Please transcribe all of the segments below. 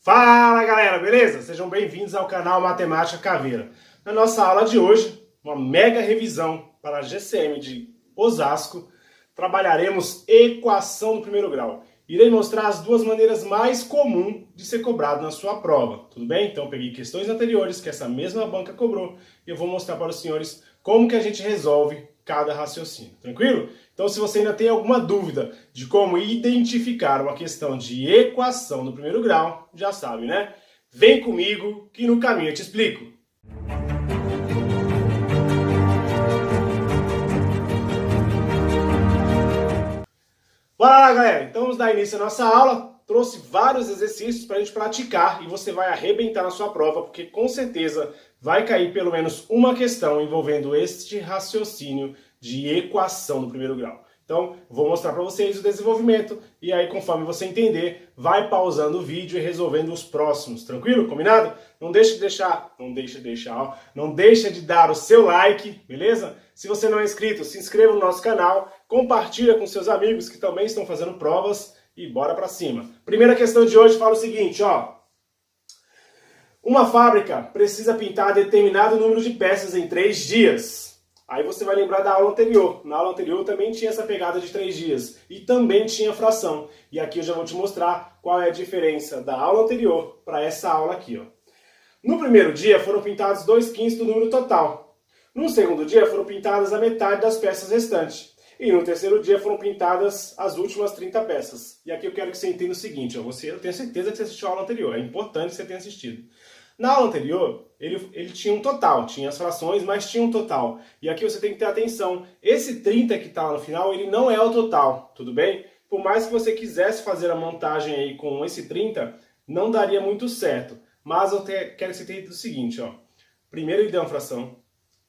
Fala galera, beleza? Sejam bem-vindos ao canal Matemática Caveira. Na nossa aula de hoje, uma mega revisão para a GCM de Osasco, trabalharemos equação do primeiro grau. Irei mostrar as duas maneiras mais comuns de ser cobrado na sua prova, tudo bem? Então eu peguei questões anteriores que essa mesma banca cobrou e eu vou mostrar para os senhores como que a gente resolve cada raciocínio, tranquilo? Então se você ainda tem alguma dúvida de como identificar uma questão de equação do primeiro grau, já sabe, né? Vem comigo que no caminho eu te explico. Bora lá, galera! Então vamos dar início à nossa aula. Trouxe vários exercícios para a gente praticar e você vai arrebentar na sua prova, porque com certeza vai cair pelo menos uma questão envolvendo este raciocínio de equação do primeiro grau. Então, vou mostrar para vocês o desenvolvimento e aí, conforme você entender, vai pausando o vídeo e resolvendo os próximos, tranquilo? Combinado? Não deixe de dar o seu like, beleza? Se você não é inscrito, se inscreva no nosso canal, compartilha com seus amigos que também estão fazendo provas e bora para cima. Primeira questão de hoje fala o seguinte, ó. Uma fábrica precisa pintar determinado número de peças em 3 dias. Aí você vai lembrar da aula anterior. Na aula anterior também tinha essa pegada de 3 dias. E também tinha fração. E aqui eu já vou te mostrar qual é a diferença da aula anterior para essa aula aqui, ó. No primeiro dia foram pintados 2/5 do número total. No segundo dia foram pintadas a metade das peças restantes. E no terceiro dia foram pintadas as últimas 30 peças. E aqui eu quero que você entenda o seguinte, ó. Eu tenho certeza que você assistiu a aula anterior. É importante que você tenha assistido. Na aula anterior, ele tinha um total, tinha as frações, mas tinha um total. E aqui você tem que ter atenção, esse 30 que está lá no final, ele não é o total, tudo bem? Por mais que você quisesse fazer a montagem aí com esse 30, não daria muito certo. Mas eu quero que você entenda o seguinte, ó. Primeiro ele deu uma fração,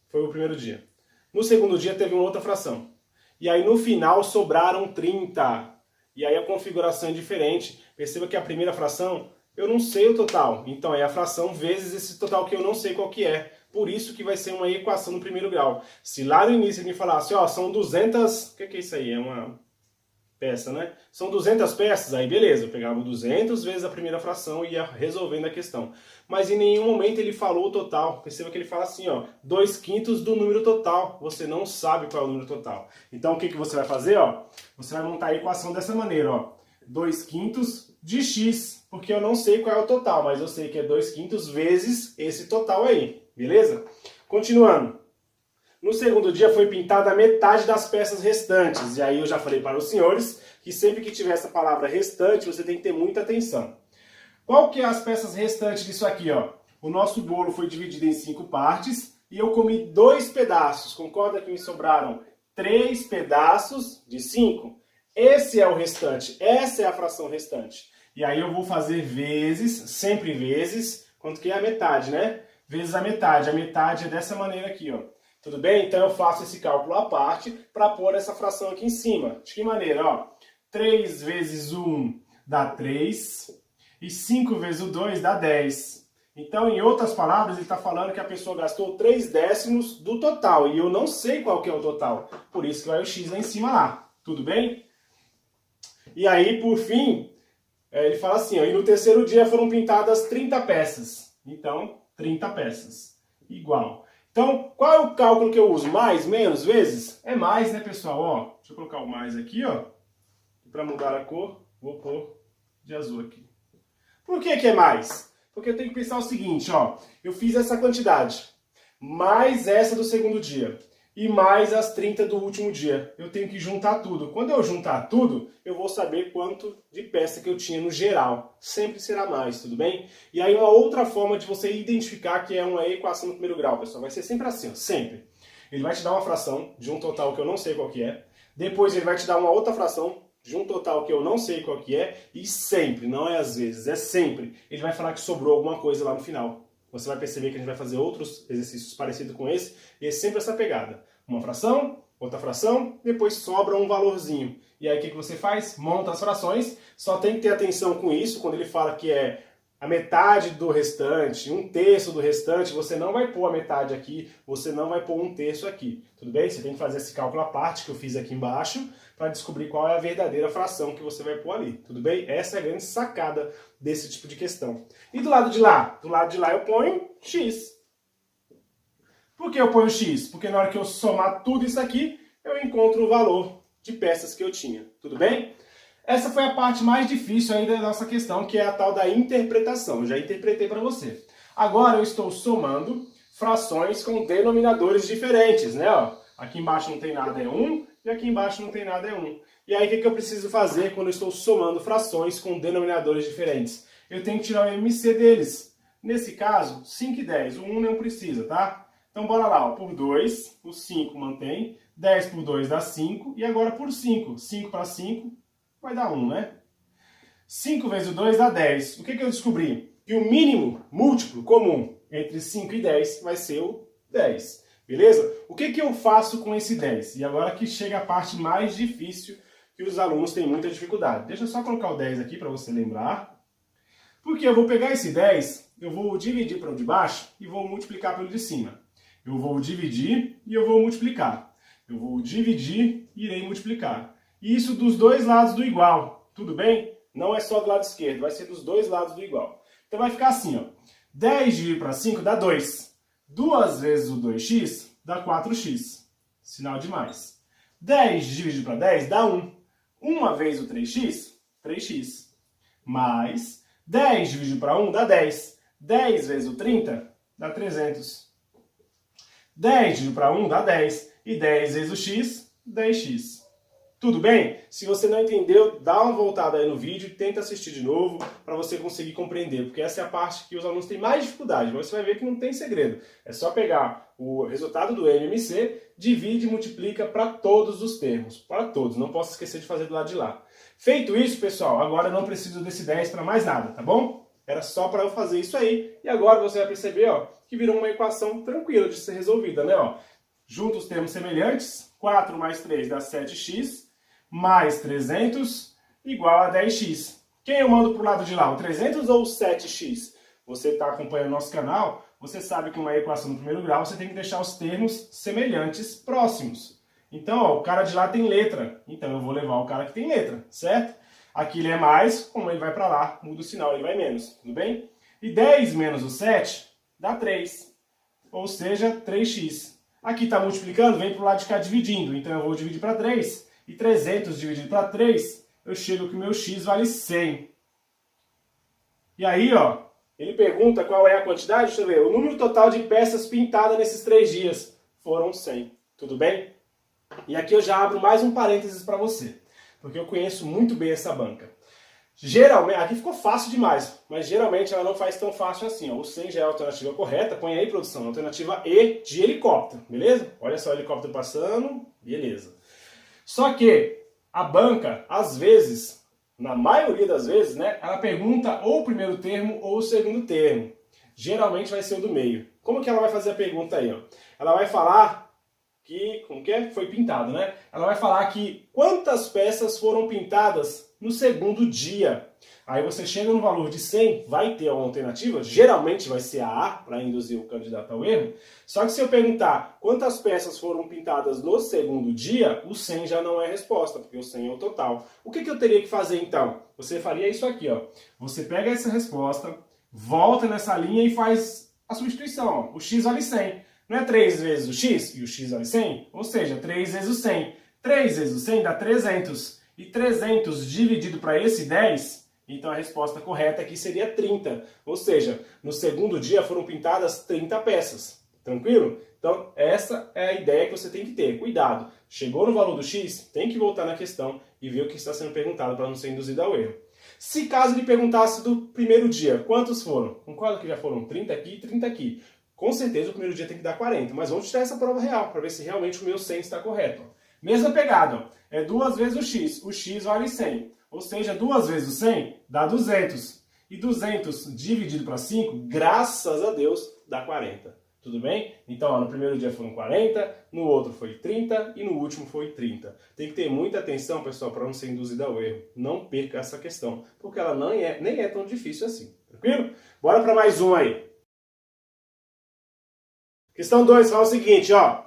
foi o primeiro dia. No segundo dia teve uma outra fração. E aí no final sobraram 30. E aí a configuração é diferente. Perceba que a primeira fração eu não sei o total, então é a fração vezes esse total que eu não sei qual que é. Por isso que vai ser uma equação no primeiro grau. Se lá no início ele me falasse, ó, são 200... O que é isso aí? É uma peça, né? São 200 peças, aí beleza, eu pegava 200 vezes a primeira fração e ia resolvendo a questão. Mas em nenhum momento ele falou o total. Perceba que ele fala assim, ó, 2/5 do número total. Você não sabe qual é o número total. Então o que você vai fazer, ó? Você vai montar a equação dessa maneira, ó. 2/5 de x, porque eu não sei qual é o total, mas eu sei que é 2/5 vezes esse total aí, beleza? Continuando. No segundo dia foi pintada a metade das peças restantes, e aí eu já falei para os senhores que sempre que tiver essa palavra restante, você tem que ter muita atenção. Qual que é as peças restantes disso aqui, ó? O nosso bolo foi dividido em 5 partes, e eu comi 2 pedaços, concorda que me sobraram 3 pedaços de 5? Esse é o restante, essa é a fração restante. E aí eu vou fazer vezes, sempre vezes, quanto que é a metade, né? Vezes a metade é dessa maneira aqui, ó. Tudo bem? Então eu faço esse cálculo à parte para pôr essa fração aqui em cima. De que maneira, ó? 3 vezes 1 dá 3, e 5 vezes o 2 dá 10. Então, em outras palavras, ele está falando que a pessoa gastou 3/10 do total, e eu não sei qual que é o total. Por isso que vai o x lá em cima lá. Tudo bem? E aí, por fim, ele fala assim, ó, e no terceiro dia foram pintadas 30 peças. Então, 30 peças. Igual. Então, qual é o cálculo que eu uso? Mais, menos, vezes? É mais, né, pessoal? Ó, deixa eu colocar o mais aqui, ó. Para mudar a cor, vou pôr de azul aqui. Por que que é mais? Porque eu tenho que pensar o seguinte, ó. Eu fiz essa quantidade, mais essa do segundo dia. E mais as 30 do último dia. Eu tenho que juntar tudo. Quando eu juntar tudo, eu vou saber quanto de peça que eu tinha no geral. Sempre será mais, tudo bem? E aí uma outra forma de você identificar que é uma equação no primeiro grau, pessoal, vai ser sempre assim, ó, sempre. Ele vai te dar uma fração de um total que eu não sei qual que é. Depois ele vai te dar uma outra fração de um total que eu não sei qual que é. E sempre, não é às vezes, é sempre. Ele vai falar que sobrou alguma coisa lá no final. Você vai perceber que a gente vai fazer outros exercícios parecidos com esse, e é sempre essa pegada. Uma fração, outra fração, depois sobra um valorzinho. E aí o que você faz? Monta as frações, só tem que ter atenção com isso, quando ele fala que é a metade do restante, 1/3 do restante, você não vai pôr a metade aqui, você não vai pôr 1/3 aqui, tudo bem? Você tem que fazer esse cálculo à parte que eu fiz aqui embaixo, para descobrir qual é a verdadeira fração que você vai pôr ali, tudo bem? Essa é a grande sacada desse tipo de questão. E do lado de lá? Do lado de lá eu ponho x. Por que eu ponho x? Porque na hora que eu somar tudo isso aqui, eu encontro o valor de peças que eu tinha, tudo bem? Essa foi a parte mais difícil aí da nossa questão, que é a tal da interpretação. Eu já interpretei para você. Agora eu estou somando frações com denominadores diferentes, né? Ó, aqui embaixo não tem nada, é 1, e aqui embaixo não tem nada, é 1. E aí o que eu preciso fazer quando eu estou somando frações com denominadores diferentes? Eu tenho que tirar o MC deles. Nesse caso, 5 e 10. O 1 não precisa, tá? Então bora lá, ó. Por 2, o 5 mantém. 10 por 2 dá 5. E agora por 5. 5 para 5 vai dar 1, né? 5 vezes o 2 dá 10. O que eu descobri? Que o mínimo múltiplo comum entre 5 e 10 vai ser o 10. Beleza? O que eu faço com esse 10? E agora que chega a parte mais difícil, que os alunos têm muita dificuldade. Deixa eu só colocar o 10 aqui para você lembrar. Porque eu vou pegar esse 10, eu vou dividir para o de baixo e vou multiplicar pelo de cima. Eu vou dividir e eu vou multiplicar. Eu vou dividir e irei multiplicar. E isso dos dois lados do igual. Tudo bem? Não é só do lado esquerdo, vai ser dos dois lados do igual. Então vai ficar assim, ó. 10 dividido para 5 dá 2. 2 vezes o 2x dá 4x. Sinal de mais. 10 dividido para 10 dá 1. 1 vezes o 3x, 3x. Mais 10 dividido para 1 dá 10. 10 vezes o 30 dá 300. 10 dividido para 1 dá 10. E 10 vezes o x, 10x. Tudo bem? Se você não entendeu, dá uma voltada aí no vídeo e tenta assistir de novo para você conseguir compreender, porque essa é a parte que os alunos têm mais dificuldade, mas você vai ver que não tem segredo. É só pegar o resultado do MMC, divide e multiplica para todos os termos, para todos, não posso esquecer de fazer do lado de lá. Feito isso, pessoal, agora eu não preciso desse 10 para mais nada, tá bom? Era só para eu fazer isso aí, e agora você vai perceber, ó, que virou uma equação tranquila de ser resolvida, né? Ó, junta os termos semelhantes, 4 mais 3 dá 7x, mais 300 igual a 10x. Quem eu mando para o lado de lá, o 300 ou o 7x? Você está acompanhando nosso canal, você sabe que uma equação no primeiro grau você tem que deixar os termos semelhantes próximos. Então, ó, o cara de lá tem letra, então eu vou levar o cara que tem letra, certo? Aqui ele é mais, como ele vai para lá, muda o sinal, ele vai menos, tudo bem? E 10 menos o 7 dá 3, ou seja, 3x. Aqui está multiplicando, vem para o lado de cá dividindo, então eu vou dividir para 3. E 300 dividido para 3, eu chego que o meu x vale 100. E aí, ó, ele pergunta qual é a quantidade, deixa eu ver, o número total de peças pintadas nesses 3 dias foram 100. Tudo bem? E aqui eu já abro mais um parênteses para você, porque eu conheço muito bem essa banca. Geralmente, aqui ficou fácil demais, mas geralmente ela não faz tão fácil assim. Ó. O 100 já é a alternativa correta, põe aí, produção, alternativa E de helicóptero, beleza? Olha só o helicóptero passando, beleza. Só que a banca, às vezes, na maioria das vezes, né, ela pergunta ou o primeiro termo ou o segundo termo. Geralmente vai ser o do meio. Como que ela vai fazer a pergunta aí? Ó? Ela vai falar que, como que é? Foi pintado, né? Ela vai falar que quantas peças foram pintadas no segundo dia. Aí você chega no valor de 100, vai ter uma alternativa, geralmente vai ser a A, para induzir o candidato ao erro. Só que se eu perguntar quantas peças foram pintadas no segundo dia, o 100 já não é a resposta, porque o 100 é o total. O que eu teria que fazer então? Você faria isso aqui, ó. Você pega essa resposta, volta nessa linha e faz a substituição. Ó. O x vale 100. Não é 3 vezes o x e o x vale 100? Ou seja, 3 vezes o 100. 3 vezes o 100 dá 300. E 300 dividido para esse 10... Então a resposta correta aqui seria 30. Ou seja, no segundo dia foram pintadas 30 peças. Tranquilo? Então essa é a ideia que você tem que ter. Cuidado. Chegou no valor do x, tem que voltar na questão e ver o que está sendo perguntado para não ser induzido ao erro. Se caso ele perguntasse do primeiro dia, quantos foram? Concorda que já foram 30 aqui e 30 aqui. Com certeza o primeiro dia tem que dar 40. Mas vamos tirar essa prova real para ver se realmente o meu 100 está correto. Mesma pegada. Ó. É 2 vezes o x. O x vale 100. Ou seja, 2 vezes o 100 dá 200. E 200 dividido para 5, graças a Deus, dá 40. Tudo bem? Então, ó, no primeiro dia foram 40, no outro foi 30 e no último foi 30. Tem que ter muita atenção, pessoal, para não ser induzido ao erro. Não perca essa questão, porque ela nem é tão difícil assim. Tranquilo? Bora para mais um aí. Questão 2 fala o seguinte, ó.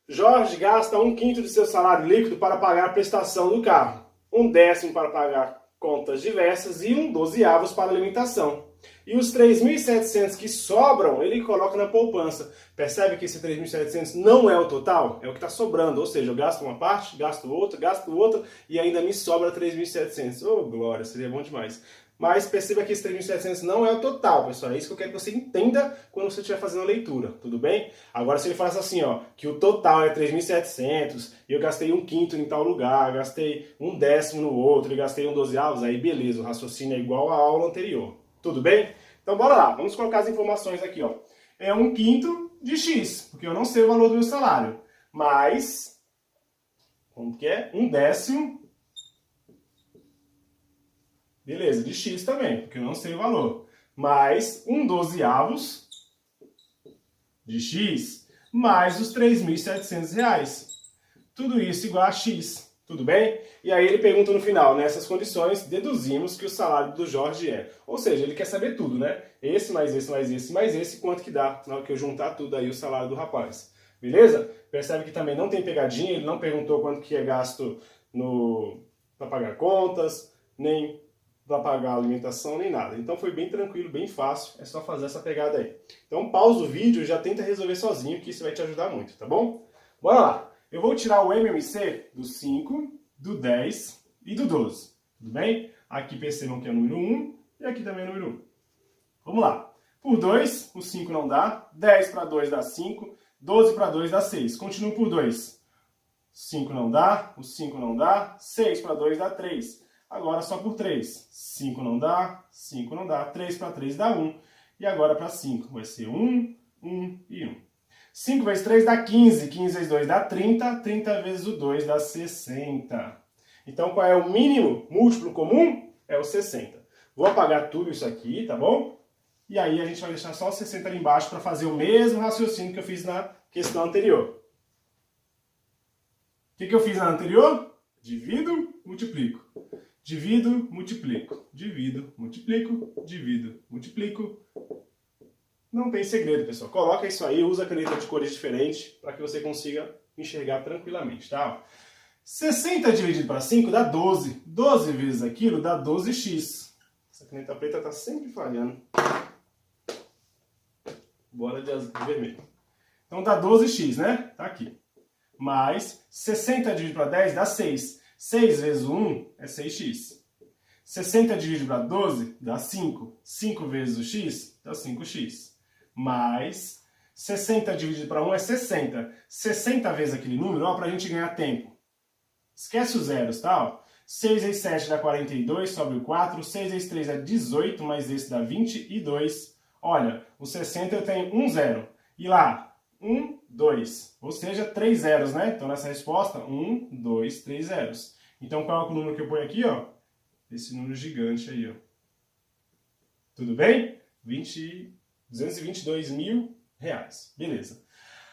Jorge gasta 1/5 de seu salário líquido para pagar a prestação do carro, 1/10 para pagar contas diversas e 1/12 para alimentação. E os 3.700 que sobram, ele coloca na poupança. Percebe que esse 3.700 não é o total? É o que está sobrando. Ou seja, eu gasto uma parte, gasto outra e ainda me sobra 3.700. Oh, glória, seria bom demais. Mas perceba que esse 3.700 não é o total, pessoal. É isso que eu quero que você entenda quando você estiver fazendo a leitura, tudo bem? Agora, se ele falasse assim, ó, que o total é 3.700 e eu gastei 1/5 em tal lugar, gastei 1/10 no outro e gastei 1/12, aí beleza, o raciocínio é igual à aula anterior. Tudo bem? Então, bora lá. Vamos colocar as informações aqui, ó. É 1/5 de X, porque eu não sei o valor do meu salário. Mais, como que é? 1/10... Beleza, de X também, porque eu não sei o valor. Mais 1/12 de X, mais os R$3.700. Tudo isso igual a X, tudo bem? E aí ele pergunta no final, nessas condições, deduzimos que o salário do Jorge é. Ou seja, ele quer saber tudo, né? Esse, mais esse, mais esse, mais esse, quanto que dá na hora que eu juntar tudo aí o salário do rapaz. Beleza? Percebe que também não tem pegadinha, ele não perguntou quanto que é gasto para pagar contas, nem para pagar a alimentação, nem nada. Então foi bem tranquilo, bem fácil, é só fazer essa pegada aí. Então pausa o vídeo e já tenta resolver sozinho, que isso vai te ajudar muito, tá bom? Bora lá! Eu vou tirar o MMC do 5, do 10 e do 12, tudo bem? Aqui percebam que é o número 1 e aqui também é o número 1. Vamos lá. Por 2, o 5 não dá, 10 para 2 dá 5, 12 para 2 dá 6. Continuo por 2. 5 não dá, o 5 não dá, 6 para 2 dá 3. Agora só por 3. 5 não dá, 5 não dá, 3 para 3 dá 1. E agora para 5 vai ser 1, 1 e 1. 5 vezes 3 dá 15, 15 vezes 2 dá 30, 30 vezes o 2 dá 60. Então qual é o mínimo múltiplo comum? É o 60. Vou apagar tudo isso aqui, tá bom? E aí a gente vai deixar só o 60 ali embaixo para fazer o mesmo raciocínio que eu fiz na questão anterior. O que eu fiz na anterior? Divido, multiplico. Divido, multiplico. Divido, multiplico. Divido, multiplico. Não tem segredo, pessoal. Coloca isso aí, usa caneta de cores diferentes para que você consiga enxergar tranquilamente, tá? 60 dividido para 5 dá 12. 12 vezes aquilo dá 12x. Essa caneta preta está sempre falhando. Bora de vermelho. Então dá 12x, né? Tá aqui. Mais 60 dividido para 10 dá 6. 6 vezes 1 é 6x. 60 dividido para 12 dá 5. 5 vezes o x dá 5x. Mais 60 dividido para 1 é 60. 60 vezes aquele número, ó, para a gente ganhar tempo. Esquece os zeros, tá? Ó. 6 vezes 7 dá 42, sobe o 4. 6 vezes 3 é 18, mais esse dá 22. Olha, o 60 eu tenho um zero. E lá, 1, 2. Ou seja, 3 zeros, né? Então nessa resposta, 1, 2, 3 zeros. Então qual é o número que eu ponho aqui, ó? Esse número gigante aí, ó. Tudo bem? 222 mil reais. Beleza.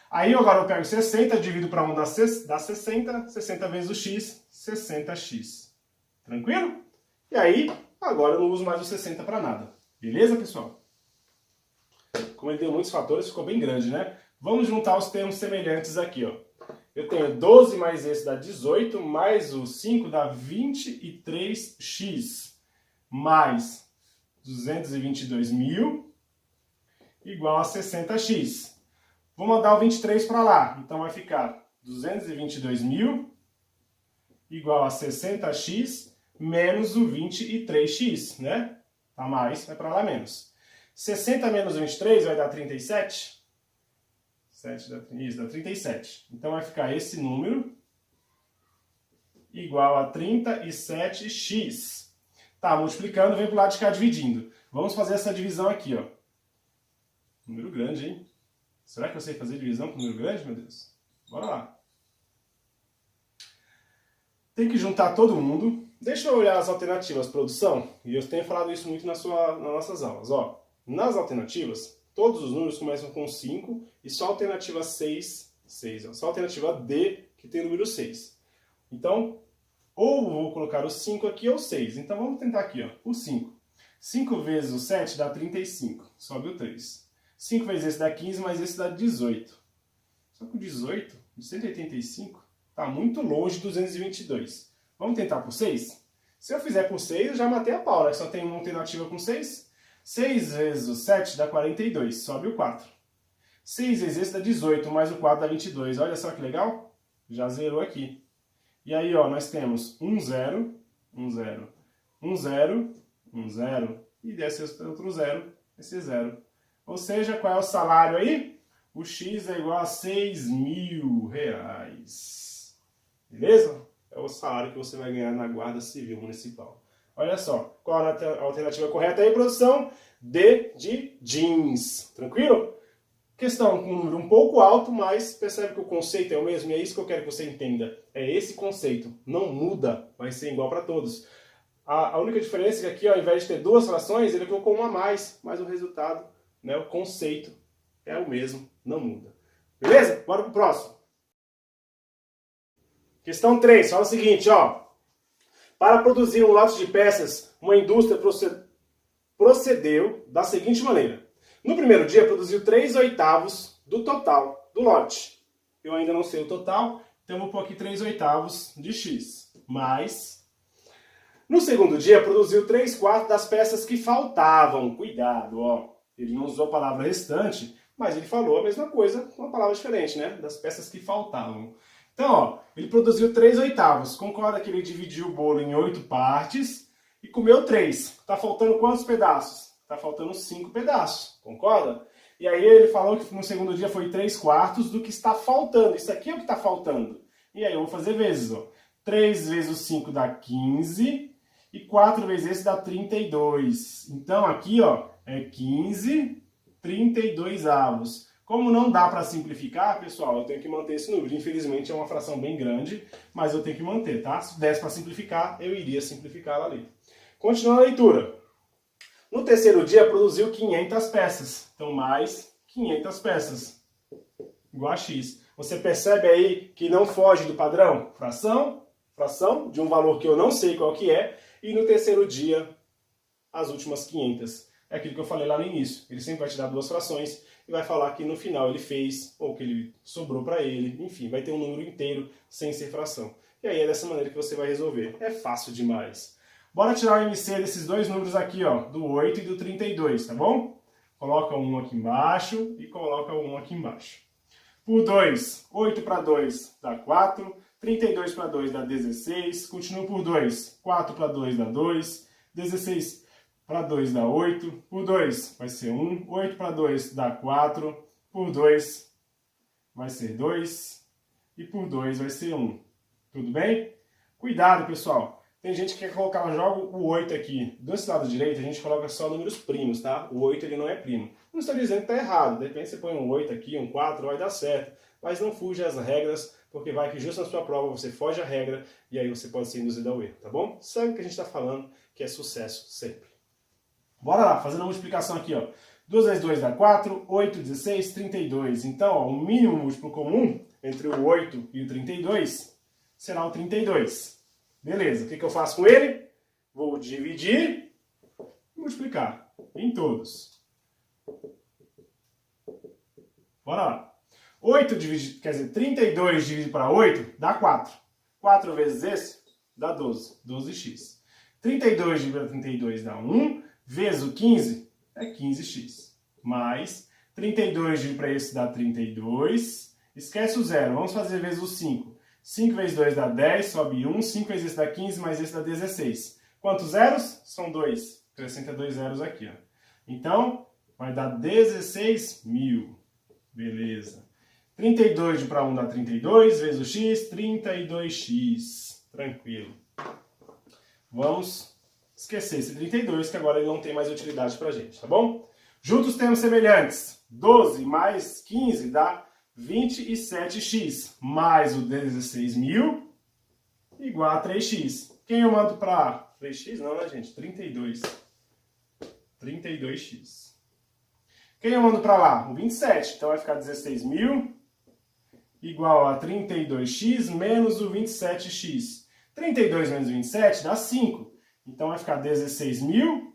Aí agora eu pego 60, divido para 1 dá 60. 60 vezes o x, 60x. Tranquilo? E aí, agora eu não uso mais o 60 para nada. Beleza, pessoal? Como ele deu muitos fatores, ficou bem grande, né? Vamos juntar os termos semelhantes aqui, ó. Eu tenho 12 mais esse dá 18, mais o 5 dá 23x, mais 222 mil, igual a 60x. Vou mandar o 23 para lá, então vai ficar 222 mil, igual a 60x, menos o 23x, né? Tá mais, vai para lá menos. 60 menos 23 vai dar 37. 7 dá 37. Então vai ficar esse número igual a 37x. Tá, multiplicando, vem pro lado de cá dividindo. Vamos fazer essa divisão aqui, ó. Número grande, hein? Será que eu sei fazer divisão com número grande, meu Deus? Bora lá. Tem que juntar todo mundo. Deixa eu olhar as alternativas, produção. E eu tenho falado isso muito nas nossas aulas, ó. Nas alternativas, todos os números começam com 5 e só a alternativa 6, ó, só a alternativa D que tem o número 6. Então, ou vou colocar o 5 aqui ou 6. Então vamos tentar aqui, ó, o 5. 5 vezes o 7 dá 35, sobe o 3. 5 vezes esse dá 15, mas esse dá 18. Só que o 18 185 está muito longe de 222. Vamos tentar por 6? Se eu fizer por 6, eu já matei a pau, né? Só tem uma alternativa com 6. 6 vezes o 7 dá 42, sobe o 4. 6 vezes esse dá 18, mais o 4 dá 22. Olha só que legal. Já zerou aqui. E aí, ó, nós temos 1, 0, 1, 0, 1, 0, 1, 0. E desce outro 0, esse 0. Ou seja, qual é o salário aí? O X é igual a R$6.000. Beleza? É o salário que você vai ganhar na Guarda Civil Municipal. Olha só, qual a alternativa correta aí, produção? D de jeans. Tranquilo? Questão com um número um pouco alto, mas percebe que o conceito é o mesmo, e é isso que eu quero que você entenda. É esse conceito. Não muda, vai ser igual para todos. A única diferença é que aqui, ao invés de ter duas frações, ele colocou uma a mais, mas o resultado, né, o conceito é o mesmo, não muda. Beleza? Bora pro próximo. Questão 3, fala o seguinte, ó. Para produzir um lote de peças, uma indústria procedeu da seguinte maneira. No primeiro dia, produziu 3/8 do total do lote. Eu ainda não sei o total, então eu vou pôr aqui 3/8 de X. Mas, no segundo dia, produziu 3/4 das peças que faltavam. Cuidado, ó. Ele não usou a palavra restante, mas ele falou a mesma coisa com uma palavra diferente, né? Das peças que faltavam. Então, ó, ele produziu 3/8. Concorda que ele dividiu o bolo em 8 partes e comeu 3. Tá faltando quantos pedaços? Tá faltando 5 pedaços. Concorda? E aí ele falou que no segundo dia foi 3/4 do que está faltando. Isso aqui é o que está faltando. E aí eu vou fazer vezes, ó. 3 vezes o 5 dá 15 e 4 vezes esse dá 32. Então aqui, ó, é 15, 32 avos. Como não dá para simplificar, pessoal, eu tenho que manter esse número. Infelizmente é uma fração bem grande, mas eu tenho que manter, tá? Se desse para simplificar, eu iria simplificá-la ali. Continuando a leitura. No terceiro dia, produziu 500 peças. Então, mais 500 peças. Igual a X. Você percebe aí que não foge do padrão? Fração de um valor que eu não sei qual que é. E no terceiro dia, as últimas 500. É aquilo que eu falei lá no início. Ele sempre vai te dar duas frações e vai falar que no final ele fez, ou que ele sobrou para ele. Enfim, vai ter um número inteiro sem ser fração. E aí é dessa maneira que você vai resolver. É fácil demais. Bora tirar o MC desses dois números aqui, ó, do 8 e do 32, tá bom? Coloca um aqui embaixo e coloca um aqui embaixo. Por 2, 8 para 2 dá 4, 32 para 2 dá 16, continua por 2, 4 para 2 dá 2, 16 para 2 dá 8, por 2 vai ser 1, 8 para 2 dá 4, por 2 vai ser 2 e por 2 vai ser 1. Tudo bem? Cuidado, pessoal! Tem gente que quer colocar, joga o 8 aqui. Desse lado direito, a gente coloca só números primos, tá? O 8 ele não é primo. Não estou dizendo que está errado. De repente você põe um 8 aqui, um 4, vai dar certo. Mas não fuja às regras, porque vai que justo na sua prova você foge à regra e aí você pode ser induzido ao erro, tá bom? Sabe o que a gente está falando, que é sucesso sempre. Bora lá, fazendo a multiplicação aqui, ó. 2 vezes 2 dá 4, 8, 16, 32. Então, ó, o mínimo múltiplo comum entre o 8 e o 32 será o 32. Beleza, o que eu faço com ele? Vou dividir e multiplicar em todos. Bora lá. 32 dividido para 8 dá 4. 4 vezes esse dá 12. 12x. 32 dividido para 32 dá 1. Vezes o 15 é 15x. Mais 32 dividido para esse dá 32. Esquece o zero. Vamos fazer vezes o 5. 5 vezes 2 dá 10, sobe 1. 5 vezes esse dá 15, mais esse dá 16. Quantos zeros? São 2. Acrescenta 2 zeros aqui, ó. Então, vai dar 16.000. Beleza. 32 para 1 dá 32, vezes o x, 32x. Tranquilo. Vamos esquecer esse 32, que agora ele não tem mais utilidade pra gente, tá bom? Juntos termos semelhantes. 12 mais 15 dá 27x, mais o 16.000, igual a 3x. Quem eu mando para 3x? Não, né, gente? 32. 32x. Quem eu mando para lá? O 27. Então vai ficar 16.000 igual a 32x menos o 27x. 32 menos 27 dá 5. Então vai ficar 16.000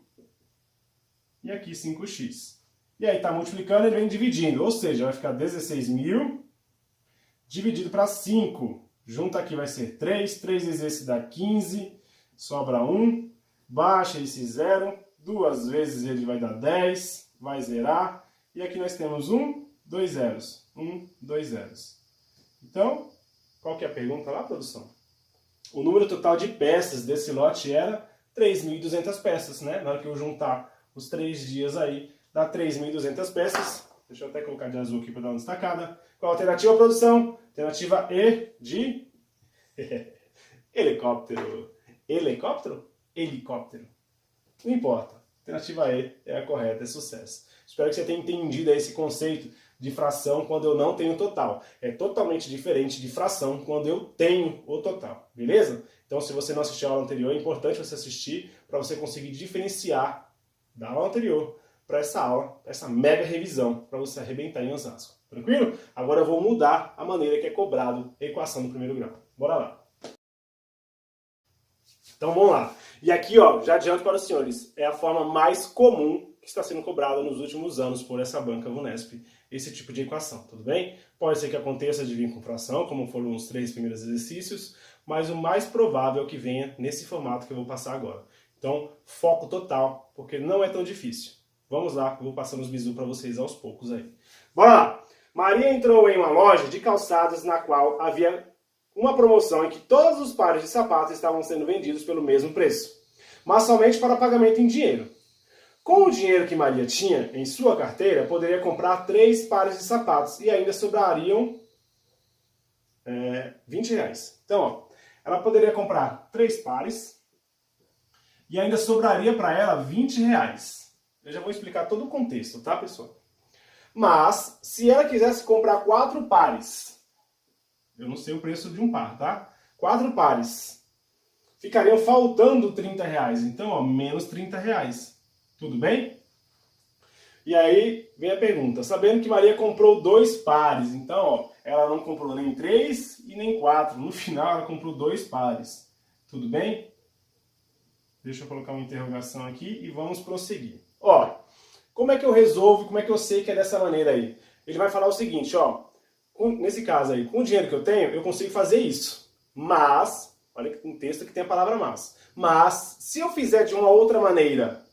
e aqui 5x. E aí está multiplicando, ele vem dividindo. Ou seja, vai ficar 16.000 dividido para 5. Junta aqui vai ser 3, 3 vezes esse dá 15, sobra 1, baixa esse 0, 2 vezes ele vai dar 10, vai zerar, e aqui nós temos 1, 2 zeros, 1, 2 zeros. Então, qual que é a pergunta lá, produção? O número total de peças desse lote era 3.200 peças, né? Na hora que eu juntar os 3 dias aí, dá 3.200 peças. Deixa eu até colocar de azul aqui para dar uma destacada. Qual a alternativa, produção? Alternativa E de helicóptero. Helicóptero? Helicóptero. Não importa. Alternativa E é a correta, é sucesso. Espero que você tenha entendido esse conceito de fração quando eu não tenho total. É totalmente diferente de fração quando eu tenho o total, beleza? Então, se você não assistiu a aula anterior, é importante você assistir para você conseguir diferenciar da aula anterior para essa aula, essa mega revisão, para você arrebentar em Osasco. Tranquilo? Agora eu vou mudar a maneira que é cobrado a equação do primeiro grau. Bora lá. Então vamos lá. E aqui, ó, já adianto para os senhores, é a forma mais comum que está sendo cobrada nos últimos anos por essa banca VUNESP, esse tipo de equação, tudo bem? Pode ser que aconteça de vir com fração, como foram os 3 primeiros exercícios, mas o mais provável é que venha nesse formato que eu vou passar agora. Então, foco total, porque não é tão difícil. Vamos lá, eu vou passando os bisus para vocês aos poucos aí. Bora lá! Maria entrou em uma loja de calçados na qual havia uma promoção em que todos os pares de sapatos estavam sendo vendidos pelo mesmo preço, mas somente para pagamento em dinheiro. Com o dinheiro que Maria tinha em sua carteira, poderia comprar 3 pares de sapatos e ainda sobrariam 20 reais. Então, ó, ela poderia comprar 3 pares e ainda sobraria para ela 20 reais. Eu já vou explicar todo o contexto, tá, pessoal? Mas, se ela quisesse comprar 4 pares, eu não sei o preço de um par, tá? 4 pares, ficariam faltando 30 reais. Então, ó, menos 30 reais. Tudo bem? E aí vem a pergunta. Sabendo que Maria comprou 2 pares, então ó, ela não comprou nem 3 e nem 4. No final ela comprou 2 pares. Tudo bem? Deixa eu colocar uma interrogação aqui e vamos prosseguir. Ó, como é que eu resolvo, como é que eu sei que é dessa maneira aí? Ele vai falar o seguinte, ó. Nesse caso aí, com o dinheiro que eu tenho, eu consigo fazer isso. Mas, olha que um texto que tem a palavra mas, se eu fizer de uma outra maneira,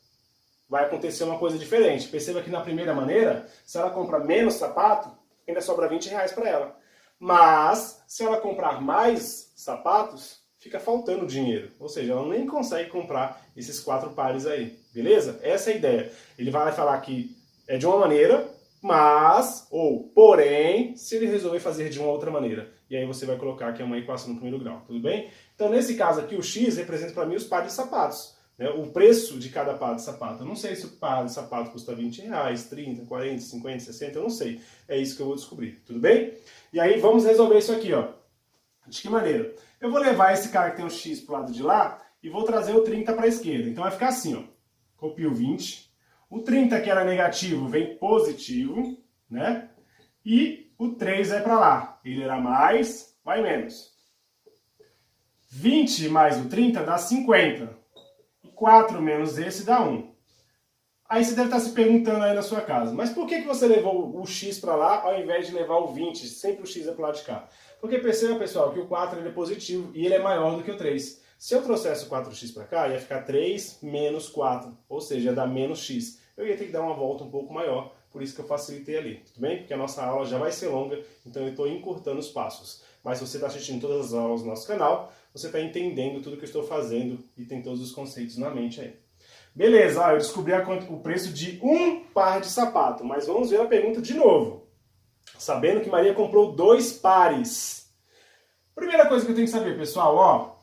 vai acontecer uma coisa diferente. Perceba que na primeira maneira, se ela compra menos sapato, ainda sobra 20 reais para ela. Mas, se ela comprar mais sapatos, fica faltando dinheiro. Ou seja, ela nem consegue comprar esses 4 pares aí. Beleza? Essa é a ideia. Ele vai falar que é de uma maneira, mas, ou porém, se ele resolver fazer de uma outra maneira. E aí você vai colocar que é uma equação no primeiro grau. Tudo bem? Então, nesse caso aqui, o X representa para mim os pares de sapatos. O preço de cada par de sapato. Eu não sei se o par de sapato custa 20 reais, 30, 40, 50, 60, eu não sei. É isso que eu vou descobrir, tudo bem? E aí vamos resolver isso aqui, ó. De que maneira? Eu vou levar esse cara que tem um X pro lado de lá e vou trazer o 30 para a esquerda. Então vai ficar assim, ó. Copio o 20. O 30 que era negativo vem positivo, né? E o 3 vai para lá. Ele era mais, vai menos. 20 mais o 30 dá 50. 4 menos esse dá 1. Aí você deve estar se perguntando aí na sua casa, mas por que você levou o X para lá ao invés de levar o 20? Sempre o X é para o lado de cá. Porque perceba, pessoal, que o 4 ele é positivo e ele é maior do que o 3. Se eu trouxesse o 4x para cá, ia ficar 3 menos 4, ou seja, ia dar menos x. Eu ia ter que dar uma volta um pouco maior, por isso que eu facilitei ali, tudo bem? Porque a nossa aula já vai ser longa, então eu estou encurtando os passos. Mas se você está assistindo todas as aulas do nosso canal, você está entendendo tudo que eu estou fazendo e tem todos os conceitos na mente aí. Beleza, ó, eu descobri o preço de um par de sapato, mas vamos ver a pergunta de novo. Sabendo que Maria comprou 2 pares. Primeira coisa que eu tenho que saber, pessoal, ó,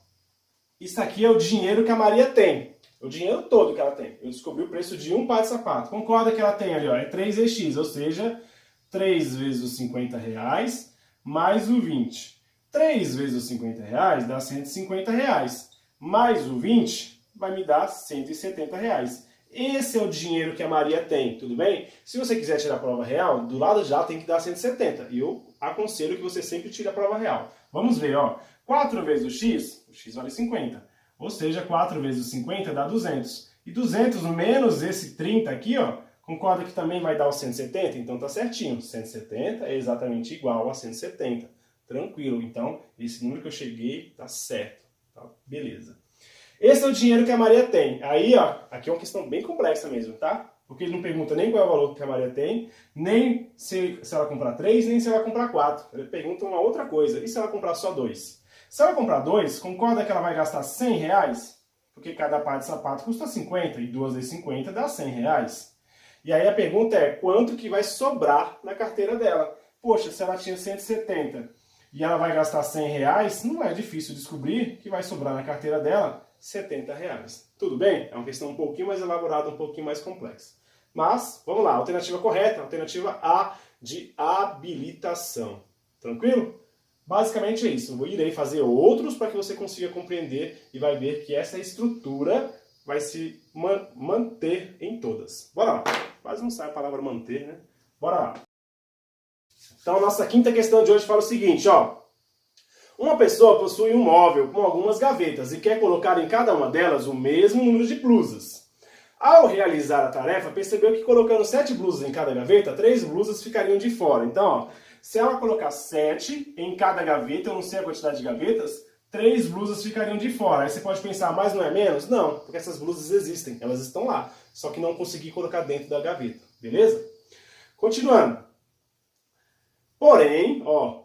isso aqui é o dinheiro que a Maria tem. O dinheiro todo que ela tem. Eu descobri o preço de um par de sapato. Concorda que ela tem ali, ó, é 3x, ou seja, 3 vezes os 50 reais mais o 20. 3 vezes os 50 reais dá 150 reais. Mais o 20 vai me dar 170 reais. Esse é o dinheiro que a Maria tem, tudo bem? Se você quiser tirar a prova real, do lado de lá tem que dar 170. E eu aconselho que você sempre tire a prova real. Vamos ver, ó. 4 vezes o x vale 50. Ou seja, 4 vezes o 50 dá 200. E 200 menos esse 30 aqui, ó, concorda que também vai dar o 170? Então tá certinho. 170 é exatamente igual a 170. Tranquilo. Então, esse número que eu cheguei tá certo. Tá? Beleza. Esse é o dinheiro que a Maria tem. Aí, ó, aqui é uma questão bem complexa mesmo, tá? Porque ele não pergunta nem qual é o valor que a Maria tem, nem se ela comprar 3, nem se ela comprar 4. Ele pergunta uma outra coisa. E se ela comprar só 2? Se ela comprar 2, concorda que ela vai gastar 100 reais? Porque cada par de sapato custa 50, e 2 vezes 50 dá 100 reais. E aí a pergunta é, quanto que vai sobrar na carteira dela? Poxa, se ela tinha 170 e ela vai gastar 100 reais, não é difícil descobrir que vai sobrar na carteira dela 70 reais. Tudo bem? É uma questão um pouquinho mais elaborada, um pouquinho mais complexa. Mas, vamos lá, alternativa correta, alternativa A de habilitação. Tranquilo? Basicamente é isso. Eu irei fazer outros para que você consiga compreender e vai ver que essa estrutura vai se manter em todas. Bora lá. Quase não sai a palavra manter, né? Bora lá. Então, a nossa quinta questão de hoje fala o seguinte, ó. Uma pessoa possui um móvel com algumas gavetas e quer colocar em cada uma delas o mesmo número de blusas. Ao realizar a tarefa, percebeu que colocando 7 blusas em cada gaveta, 3 blusas ficariam de fora. Então, ó, se ela colocar 7 em cada gaveta, eu não sei a quantidade de gavetas, 3 blusas ficariam de fora. Aí você pode pensar, mas não é menos? Não, porque essas blusas existem, elas estão lá. Só que não consegui colocar dentro da gaveta, beleza? Continuando. Porém, ó,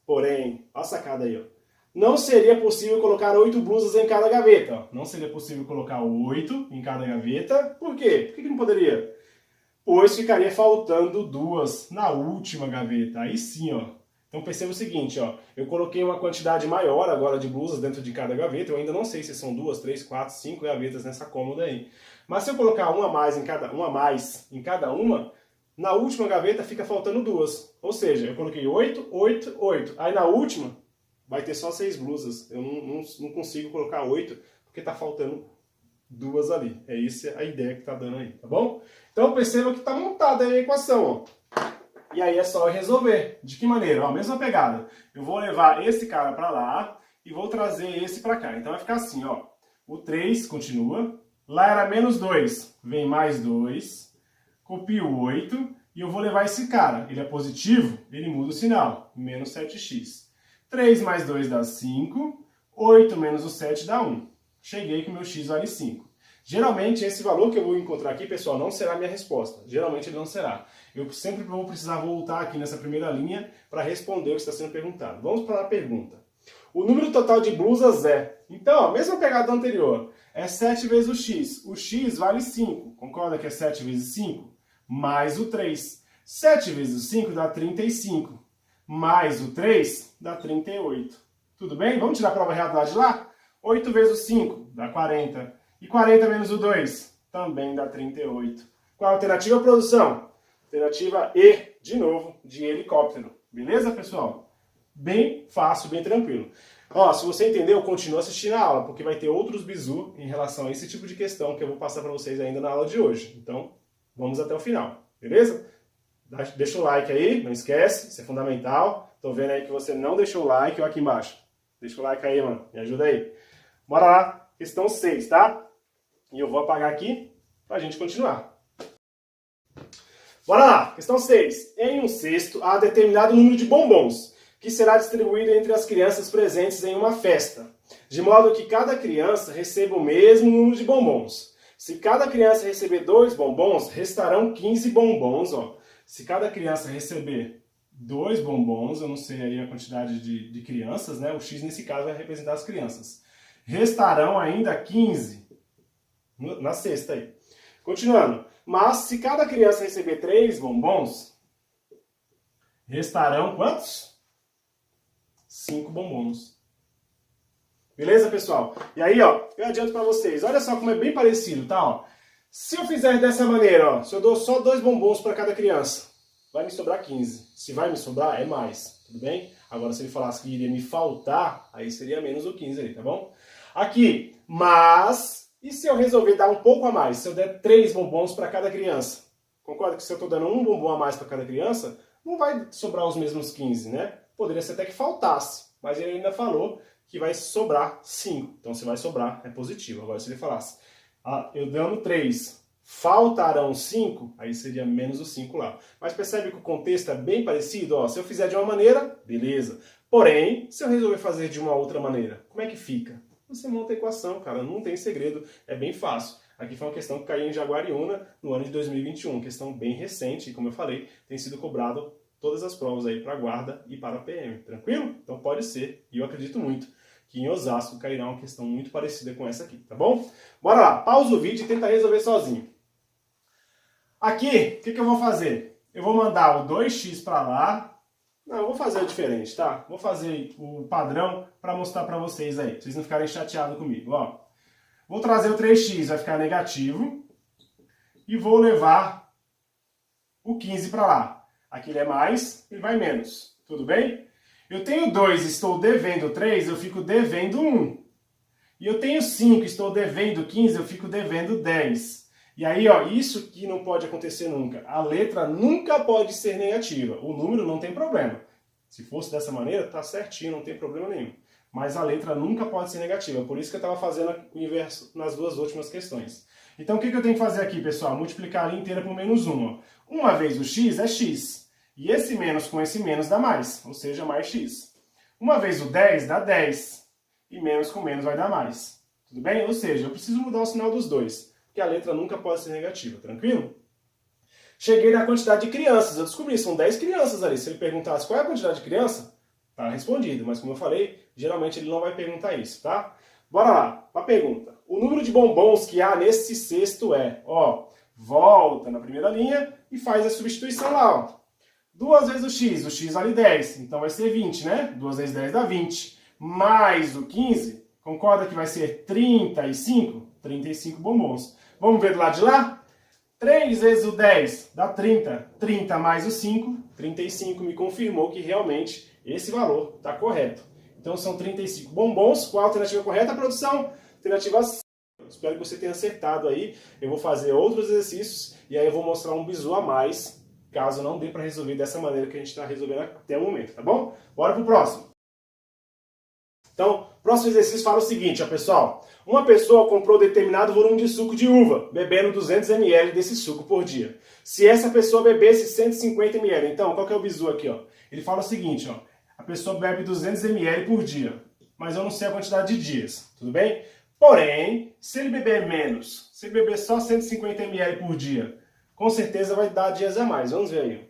porém, ó a sacada aí, ó. Não seria possível colocar 8 blusas em cada gaveta, ó. Não seria possível colocar 8 em cada gaveta. Por quê? Por que não poderia? Pois ficaria faltando 2 na última gaveta. Aí sim, ó. Então perceba o seguinte, ó. Eu coloquei uma quantidade maior agora de blusas dentro de cada gaveta. Eu ainda não sei se são 2, 3, 4, 5 gavetas nessa cômoda aí. Mas se eu colocar uma a mais em cada uma, na última gaveta fica faltando 2. Ou seja, eu coloquei 8, 8, 8. Aí na última vai ter só 6 blusas. Eu não consigo colocar 8 porque está faltando 2 ali. É isso a ideia que está dando aí, tá bom? Então perceba que está montada aí a equação, ó. E aí é só eu resolver. De que maneira? Ó, mesma pegada. Eu vou levar esse cara para lá e vou trazer esse para cá. Então vai ficar assim, ó. O 3 continua. Lá era menos 2. Vem mais 2. Copio o 8. E eu vou levar esse cara. Ele é positivo, ele muda o sinal. Menos 7x. 3 mais 2 dá 5. 8 menos o 7 dá 1. Cheguei que o meu x vale 5. Geralmente, esse valor que eu vou encontrar aqui, pessoal, não será a minha resposta. Geralmente, ele não será. Eu sempre vou precisar voltar aqui nessa primeira linha para responder o que está sendo perguntado. Vamos para a pergunta. O número total de blusas é... Então, a mesma pegada do anterior. É 7 vezes o x. O x vale 5. Concorda que é 7 vezes 5? Mais o 3. 7 vezes o 5 dá 35. Mais o 3 dá 38. Tudo bem? Vamos tirar a prova real lá de lá? 8 vezes o 5 dá 40. E 40 menos o 2 também dá 38. Qual a alternativa, produção? Alternativa E, de novo, de helicóptero. Beleza, pessoal? Bem fácil, bem tranquilo. Ó, se você entendeu, continua assistindo a aula, porque vai ter outros bizu em relação a esse tipo de questão que eu vou passar para vocês ainda na aula de hoje. Então, vamos até o final, beleza? Deixa o like aí, não esquece, isso é fundamental. Tô vendo aí que você não deixou o like, ó aqui embaixo. Deixa o like aí, mano, me ajuda aí. Bora lá, questão 6, tá? E eu vou apagar aqui pra gente continuar. Bora lá, questão 6. Em um cesto há determinado número de bombons, que será distribuído entre as crianças presentes em uma festa, de modo que cada criança receba o mesmo número de bombons. Se cada criança receber 2 bombons, restarão 15 bombons, ó. Se cada criança receber 2 bombons, eu não sei aí a quantidade de crianças, né? O X nesse caso vai representar as crianças. Restarão ainda 15 na cesta aí. Continuando. Mas se cada criança receber 3 bombons, restarão quantos? 5 bombons. Beleza, pessoal? E aí, ó, eu adianto para vocês. Olha só como é bem parecido, tá? Ó. Se eu fizer dessa maneira, ó, se eu dou só 2 bombons para cada criança, vai me sobrar 15. Se vai me sobrar, é mais. Tudo bem? Agora, se ele falasse que iria me faltar, aí seria menos o 15 aí, tá bom? Aqui, mas... E se eu resolver dar um pouco a mais? Se eu der 3 bombons para cada criança? Concorda que se eu estou dando um bombom a mais para cada criança, não vai sobrar os mesmos 15, né? Poderia ser até que faltasse, mas ele ainda falou que vai sobrar 5. Então, se vai sobrar, é positivo. Agora, se ele falasse, eu dando 3, faltarão 5, aí seria menos o 5 lá. Mas percebe que o contexto é bem parecido? Ó, se eu fizer de uma maneira, beleza. Porém, se eu resolver fazer de uma outra maneira, como é que fica? Você monta a equação, cara, não tem segredo, é bem fácil. Aqui foi uma questão que caiu em Jaguariúna no ano de 2021, questão bem recente, e como eu falei, tem sido cobrado todas as provas aí para a guarda e para a PM, tranquilo? Então pode ser, e eu acredito muito, que em Osasco cairá uma questão muito parecida com essa aqui, tá bom? Bora lá, pausa o vídeo e tenta resolver sozinho. Aqui, o que eu vou fazer? Eu vou mandar o 2x para lá. Não, eu vou fazer diferente, tá? Vou fazer o padrão para mostrar para vocês aí, pra vocês não ficarem chateados comigo, ó. Vou trazer o 3x, vai ficar negativo. E vou levar o 15 para lá. Aqui ele é mais, ele vai menos. Tudo bem? Eu tenho 2, estou devendo 3, eu fico devendo 1. E eu tenho 5, estou devendo 15, eu fico devendo 10. E aí, ó, isso que não pode acontecer nunca. A letra nunca pode ser negativa. O número não tem problema. Se fosse dessa maneira, tá certinho, não tem problema nenhum. Mas a letra nunca pode ser negativa. Por isso que eu estava fazendo o inverso nas duas últimas questões. Então, o que eu tenho que fazer aqui, pessoal? Multiplicar a linha inteira por menos 1. Ó. Uma vez o x é x. E esse menos com esse menos dá mais, ou seja, mais x. Uma vez o 10 dá 10. E menos com menos vai dar mais. Tudo bem? Ou seja, eu preciso mudar o sinal dos dois. Porque a letra nunca pode ser negativa, tranquilo? Cheguei na quantidade de crianças. Eu descobri, são 10 crianças ali. Se ele perguntasse qual é a quantidade de criança, tá respondido. Mas como eu falei, geralmente ele não vai perguntar isso, tá? Bora lá, a pergunta. O número de bombons que há nesse cesto é, ó, volta na primeira linha e faz a substituição lá, ó. 2 vezes o x vale 10, então vai ser 20, né? 2 vezes 10 dá 20. Mais o 15, concorda que vai ser 35? 35 bombons. Vamos ver do lado de lá? 3 vezes o 10 dá 30. 30 mais o 5, 35 me confirmou que realmente esse valor está correto. Então são 35 bombons. Qual a alternativa correta, produção? Alternativa C. Espero que você tenha acertado aí. Eu vou fazer outros exercícios e aí eu vou mostrar um bizu a mais, caso não dê para resolver dessa maneira que a gente está resolvendo até o momento, tá bom? Bora pro próximo. Então, o próximo exercício fala o seguinte, ó, pessoal. Uma pessoa comprou determinado volume de suco de uva, bebendo 200 ml desse suco por dia. Se essa pessoa bebesse 150 ml, então, qual que é o bizu aqui, ó? Ele fala o seguinte, ó. A pessoa bebe 200 ml por dia, mas eu não sei a quantidade de dias, tudo bem? Porém, se ele beber menos, se ele beber só 150 ml por dia, com certeza vai dar dias a mais. Vamos ver aí.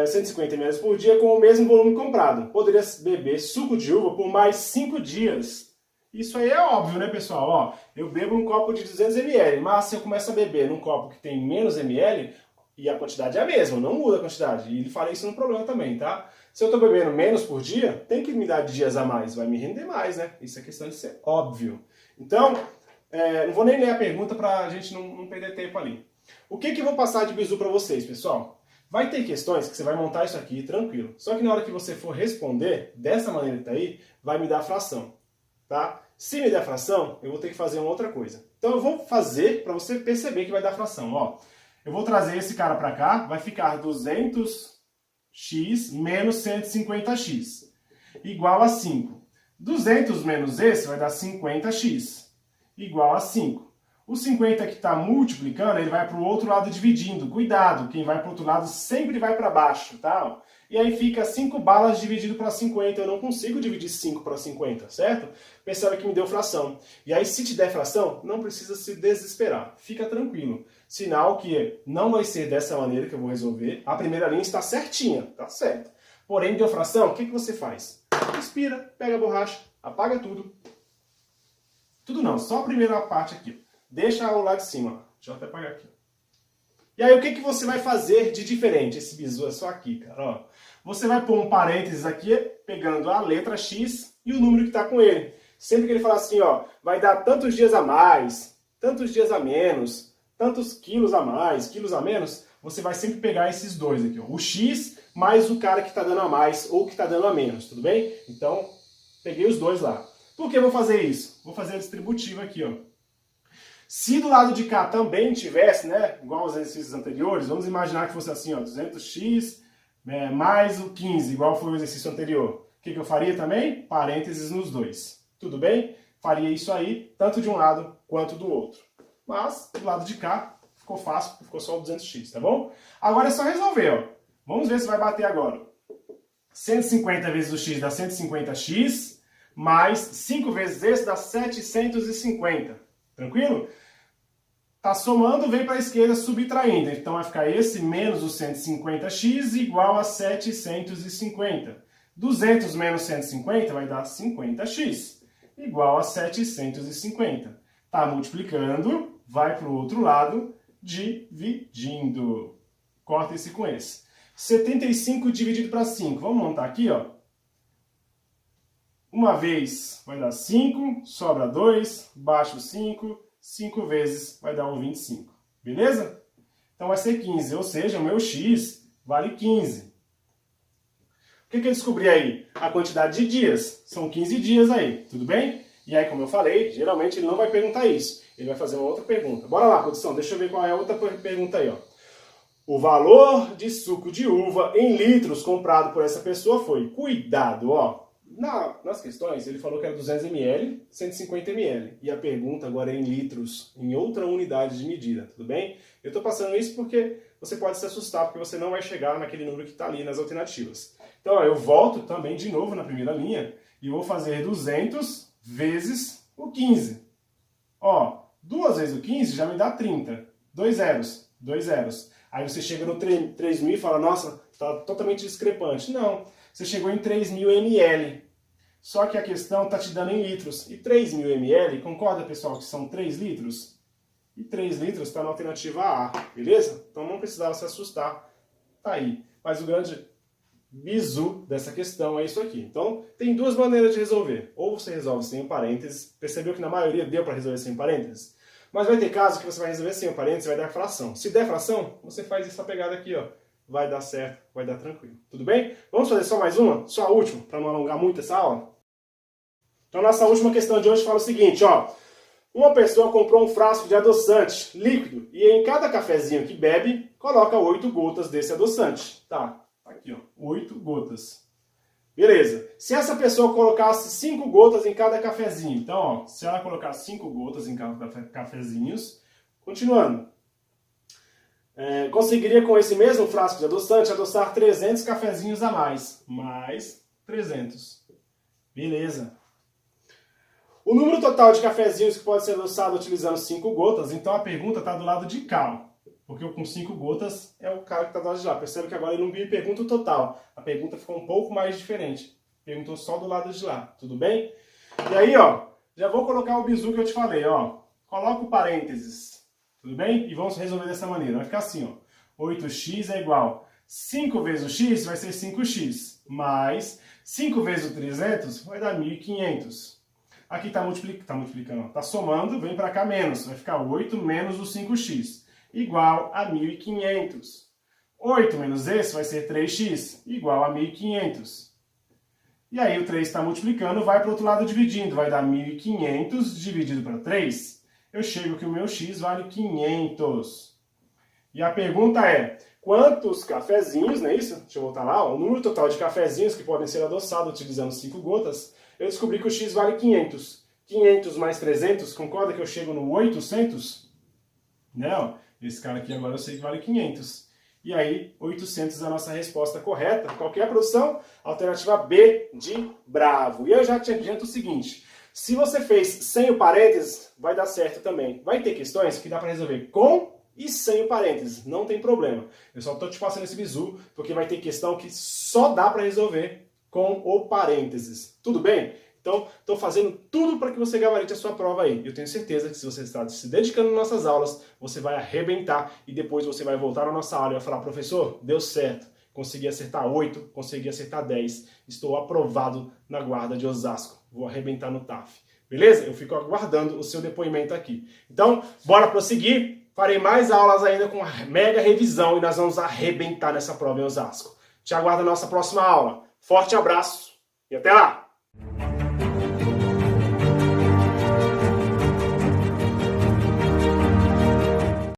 150 ml por dia com o mesmo volume comprado. Poderia beber suco de uva por mais 5 dias. Isso aí é óbvio, né, pessoal? Ó, eu bebo um copo de 200 ml, mas se eu começo a beber num copo que tem menos ml, e a quantidade é a mesma, não muda a quantidade. E ele fala isso no problema também, tá? Se eu estou bebendo menos por dia, tem que me dar dias a mais, vai me render mais, né? Isso é questão de ser óbvio. Então, não vou nem ler a pergunta para a gente não perder tempo ali. O que eu vou passar de bizu para vocês, pessoal? Vai ter questões que você vai montar isso aqui tranquilo. Só que na hora que você for responder, dessa maneira que tá aí, vai me dar fração, tá? Se me der fração, eu vou ter que fazer uma outra coisa. Então eu vou fazer para você perceber que vai dar fração, ó. Eu vou trazer esse cara para cá, vai ficar 200x menos 150x, igual a 5. 200 menos esse vai dar 50x, igual a 5. O 50 que está multiplicando, ele vai para o outro lado dividindo. Cuidado, quem vai para o outro lado sempre vai para baixo, tá? E aí fica 5 balas dividido para 50. Eu não consigo dividir 5 para 50, certo? Percebe que me deu fração. E aí, se te der fração, não precisa se desesperar. Fica tranquilo. Sinal que não vai ser dessa maneira que eu vou resolver. A primeira linha está certinha, tá certo. Porém, deu fração, o que você faz? Respira, pega a borracha, apaga tudo. Tudo não, só a primeira parte aqui. Deixa o lado de cima. Deixa eu até apagar aqui. E aí, o que você vai fazer de diferente? Esse bizu é só aqui, cara. Ó. Você vai pôr um parênteses aqui, pegando a letra X e o número que está com ele. Sempre que ele falar assim, ó, vai dar tantos dias a mais, tantos dias a menos, tantos quilos a mais, quilos a menos, você vai sempre pegar esses dois aqui, ó. O X mais o cara que está dando a mais ou que está dando a menos, tudo bem? Então, peguei os dois lá. Por que eu vou fazer isso? Vou fazer a distributiva aqui, ó. Se do lado de cá também tivesse, né, igual aos exercícios anteriores, vamos imaginar que fosse assim, ó, 200x mais o 15, igual foi o exercício anterior. O que eu faria também? Parênteses nos dois. Tudo bem? Faria isso aí, tanto de um lado quanto do outro. Mas, do lado de cá, ficou fácil, porque ficou só o 200x, tá bom? Agora é só resolver, ó. Vamos ver se vai bater agora. 150 vezes o x dá 150x, mais 5 vezes esse dá 750. Tranquilo? Tá somando, vem para a esquerda subtraindo. Então vai ficar esse menos o 150x igual a 750. 200 menos 150 vai dar 50x, igual a 750. Tá multiplicando, vai para o outro lado, dividindo. Corta esse com esse. 75 dividido para 5. Vamos montar aqui, ó. Uma vez vai dar 5, sobra 2, baixo 5, 5 vezes vai dar um 25. Beleza? Então vai ser 15, ou seja, o meu x vale 15. O que eu descobri aí? A quantidade de dias. São 15 dias aí, tudo bem? E aí, como eu falei, geralmente ele não vai perguntar isso. Ele vai fazer uma outra pergunta. Bora lá, produção, deixa eu ver qual é a outra pergunta aí, ó. O valor de suco de uva em litros comprado por essa pessoa foi, cuidado, ó. Nas questões, ele falou que era 200 ml, 150 ml. E a pergunta agora é em litros, em outra unidade de medida, tudo bem? Eu estou passando isso porque você pode se assustar, porque você não vai chegar naquele número que está ali nas alternativas. Então, ó, eu volto também de novo na primeira linha e vou fazer 200 vezes o 15. Ó, 2 vezes o 15 já me dá 30. 2 zeros, 2 zeros. Aí você chega no 3.000 e fala, nossa, está totalmente discrepante. Não, você chegou em 3.000 ml. Só que a questão está te dando em litros. E 3.000 ml, concorda, pessoal, que são 3 litros? E 3 litros está na alternativa A, beleza? Então não precisava se assustar. Tá aí. Mas o grande bizu dessa questão é isso aqui. Então, tem duas maneiras de resolver. Ou você resolve sem parênteses. Percebeu que na maioria deu para resolver sem parênteses? Mas vai ter casos que você vai resolver sem parênteses, vai dar fração. Se der fração, você faz essa pegada aqui, ó. Vai dar certo, vai dar tranquilo. Tudo bem? Vamos fazer só mais uma? Só a última, para não alongar muito essa aula? Então, nossa última questão de hoje fala o seguinte, ó. Uma pessoa comprou um frasco de adoçante líquido e em cada cafezinho que bebe, coloca 8 gotas desse adoçante. Tá, aqui, ó, 8 gotas. Beleza. Se essa pessoa colocasse 5 gotas em cada cafezinho, então, ó, se ela colocar 5 gotas em cada cafezinhos, continuando, conseguiria com esse mesmo frasco de adoçante adoçar 300 cafezinhos a mais. Mais 300. Beleza. O número total de cafezinhos que pode ser adoçado utilizando 5 gotas, então a pergunta está do lado de cá. Porque eu com 5 gotas é o cara que está do lado de lá. Percebe que agora ele não me pergunta o total. A pergunta ficou um pouco mais diferente. Perguntou só do lado de lá. Tudo bem? E aí, ó, já vou colocar o bizu que eu te falei, ó. Coloca o parênteses. Tudo bem? E vamos resolver dessa maneira. Vai ficar assim, ó. 8x é igual. 5 vezes o x vai ser 5x. Mais 5 vezes o 300 vai dar 1.500. Aqui está multiplicando, está somando, vem para cá menos. Vai ficar 8 menos o 5x. Igual a 1.500. 8 menos esse vai ser 3x, igual a 1.500. E aí o 3 está multiplicando, vai para o outro lado dividindo. Vai dar 1.500 dividido para 3. Eu chego que o meu x vale 500. E a pergunta é, quantos cafezinhos, não é isso? Deixa eu voltar lá. O número total de cafezinhos que podem ser adoçados utilizando 5 gotas, eu descobri que o x vale 500. 500 mais 300, concorda que eu chego no 800? Não. Esse cara aqui agora eu sei que vale 500. E aí, 800 é a nossa resposta correta. Qual que é a produção? Alternativa B de bravo. E eu já te adianto o seguinte. Se você fez sem o parênteses, vai dar certo também. Vai ter questões que dá para resolver com e sem o parênteses. Não tem problema. Eu só estou te passando esse bizu, porque vai ter questão que só dá para resolver com o parênteses. Tudo bem? Então, estou fazendo tudo para que você gabarite a sua prova aí. Eu tenho certeza que se você está se dedicando nas nossas aulas, você vai arrebentar e depois você vai voltar na nossa aula e vai falar, professor, deu certo, consegui acertar 8, consegui acertar 10, estou aprovado na guarda de Osasco, vou arrebentar no TAF. Beleza? Eu fico aguardando o seu depoimento aqui. Então, bora prosseguir. Farei mais aulas ainda com mega revisão e nós vamos arrebentar nessa prova em Osasco. Te aguardo na nossa próxima aula. Forte abraço e até lá!